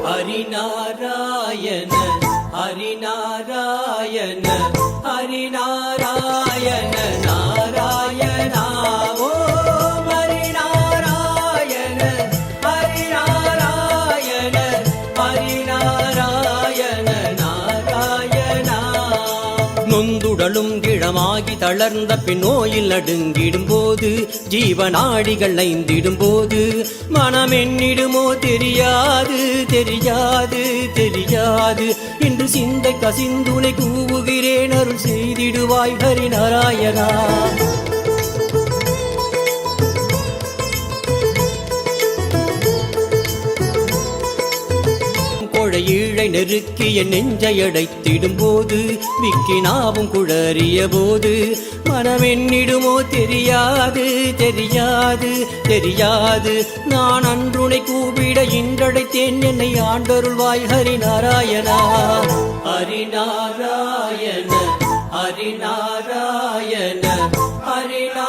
ஹரிநாராயண ஹரிநாராயண ஹரிநாராயண நாராயணா ஓம் ஹரிநாராயண ஹரிநாராயண ஹரிநாராயண நாராயணா. நொந்துடலும் கிழமாகி தளர்ந்த பின் நோயில் நடுங்கிடும் போது, ஜீவநாடிகள் ஐந்திடும் போது, மனம் என்னிடுமோ தெரியாது தெரியாது தெரியாது. இன்று சிந்தை கசிந்துனை கூவுகிறேன், அருள் செய்திடுவாய் ஹரிநாராயணா. ஈழை நெருக்கிய நெஞ்சை அடைத்திடும் போது, விக்கினாவும் குழறிய போது, மனமென்னிடுமோ தெரியாது தெரியாது தெரியாது. நான் அன்றுனை கூப்பிட இன்றடைத்தேன், என்னை ஆண்டருள்வாய் ஹரிநாராயணா. ஹரிநாராயண ஹரிநாராயண ஹரிநாராயண